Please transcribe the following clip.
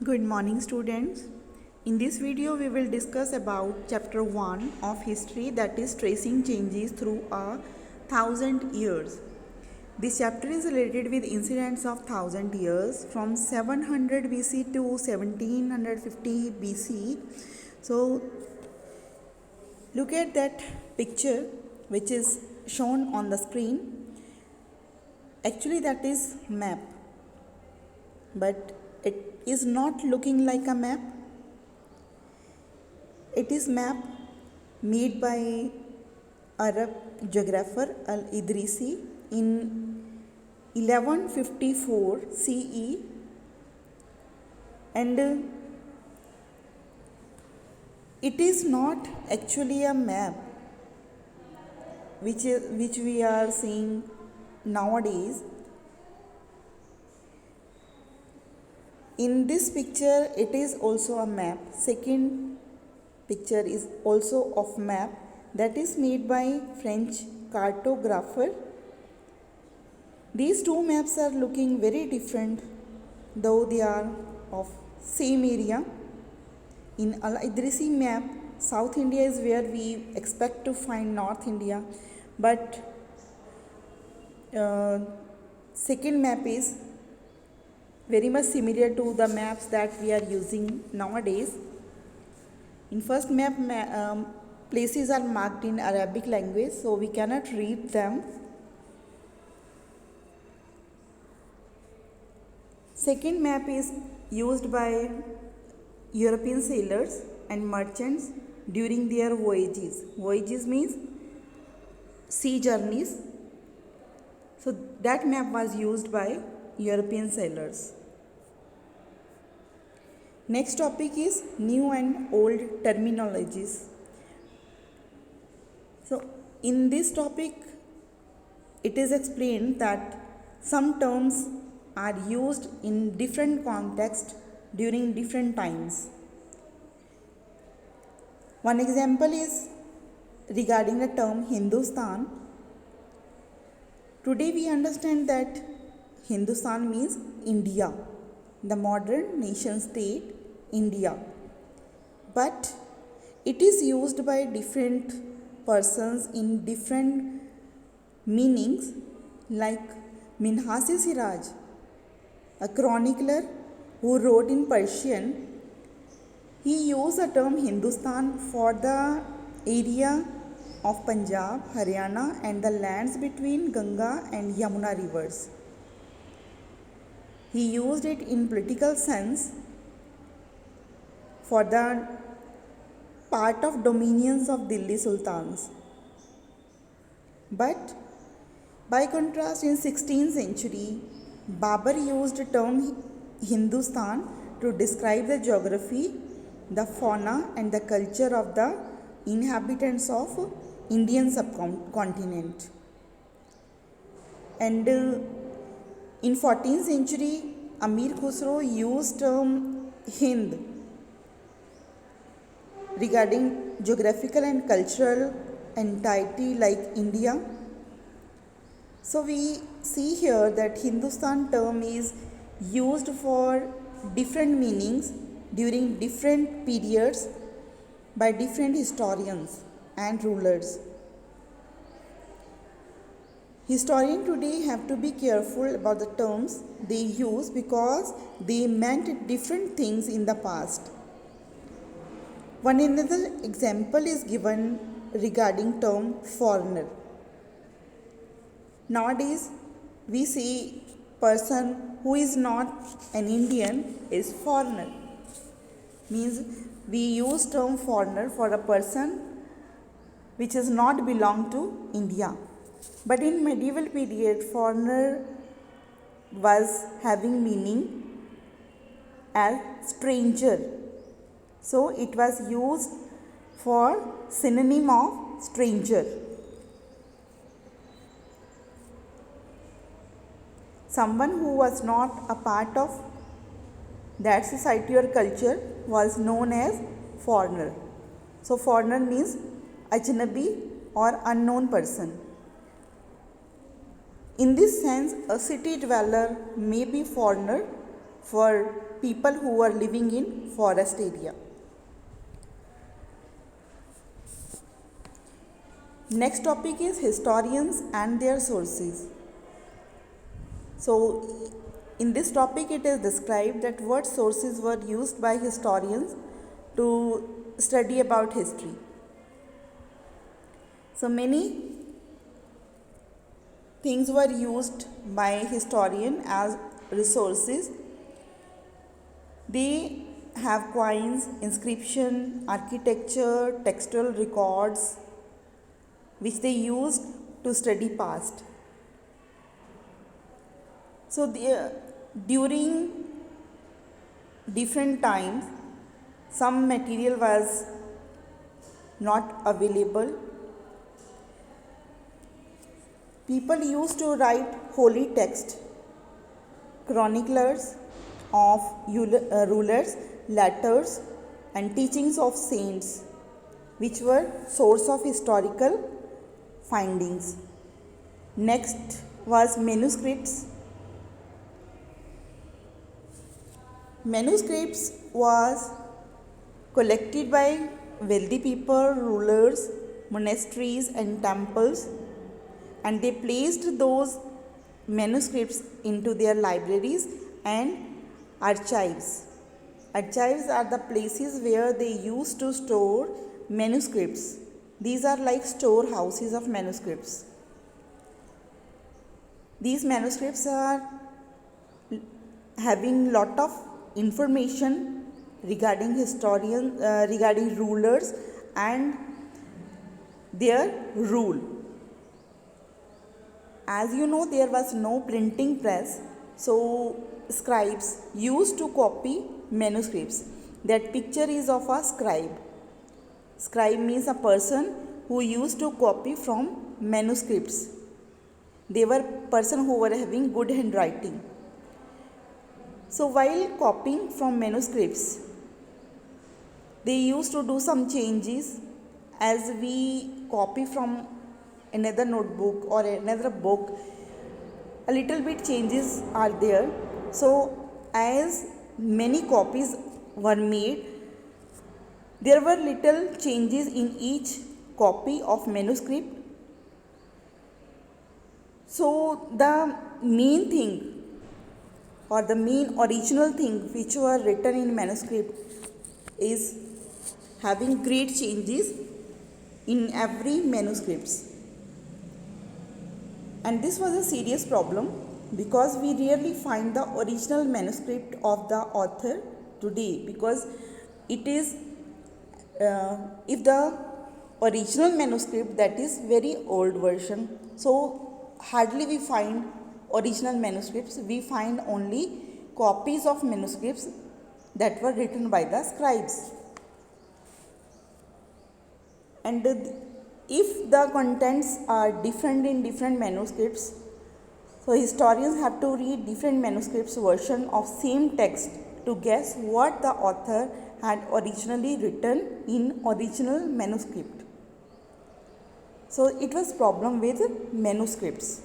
Good morning students. In this video we will discuss about chapter 1 of history, that is tracing changes through 1,000 years. This chapter is related with incidents of 1,000 years from 700 BC to 1750 BC. So look at that picture which is shown on the screen. Actually that is map, but it is not looking like a map. It is map made by Arab geographer Al-Idrisi in 1154 CE, and it is not actually a map which we are seeing nowadays. In this picture it is also a map. Second picture is also of map that is made by French cartographer. These two maps are looking very different, though they are of same area. In Al-Idrisi map, South India is where we expect to find North India, but second map is very much similar to the maps that we are using nowadays. In first map, places are marked in Arabic language, so we cannot read them. Second map is used by European sailors and merchants during their voyages. Voyages means sea journeys. So that map was used by European sailors. Next topic is new and old terminologies. So in this topic it is explained that some terms are used in different contexts during different times. One example is regarding the term Hindustan. Today we understand that Hindustan means India, the modern nation state India. But it is used by different persons in different meanings, like Minhas-e-Siraj, a chronicler who wrote in Persian. He used the term Hindustan for the area of Punjab, Haryana and the lands between Ganga and Yamuna rivers. He used it in political sense for the part of dominions of Delhi Sultans. But by contrast, in 16th century, Babur used the term Hindustan to describe the geography, the fauna and the culture of the inhabitants of Indian subcontinent. And in 14th century, Amir Khusro used term Hind regarding geographical and cultural entity like India. So we see here that Hindustan term is used for different meanings during different periods by different historians and rulers. Historians today have to be careful about the terms they use because they meant different things in the past. One another example is given regarding term foreigner. Nowadays we see person who is not an Indian is foreigner. Means we use term foreigner for a person which does not belong to India. But in medieval period, foreigner was having meaning as stranger. So it was used for synonym of stranger. Someone who was not a part of that society or culture was known as foreigner. So foreigner means ajnabi or unknown person. In this sense, a city dweller may be foreigner for people who are living in forest area. Next topic is historians and their sources. So in this topic it is described that what sources were used by historians to study about history. So many things were used by historian as resources. They have coins, inscription, architecture, textual records which they used to study past. So during different times some material was not available. People used to write holy text, chroniclers of rulers, letters and teachings of saints which were source of historical findings. Next was manuscripts. Manuscripts was collected by wealthy people, rulers, monasteries and temples, and they placed those manuscripts into their libraries and archives. Archives are the places where they used to store manuscripts. These are like storehouses of manuscripts. These manuscripts are having lot of information regarding regarding rulers and their rule. As you know, there was no printing press, so scribes used to copy manuscripts. That picture is of a scribe. Scribe means a person who used to copy from manuscripts. They were person who were having good handwriting. So while copying from manuscripts, they used to do some changes. As we copy from another notebook or another book, a little bit changes are there. So as many copies were made, there were little changes in each copy of manuscript. So the main thing or the main original thing which were written in manuscript is having great changes in every manuscripts. And this was a serious problem because we rarely find the original manuscript of the author today, because it is if the original manuscript, that is very old version, so hardly we find original manuscripts. We find only copies of manuscripts that were written by the scribes. And if the contents are different in different manuscripts, so historians have to read different manuscripts version of same text to guess what the author had originally written in original manuscript. So it was problem with manuscripts.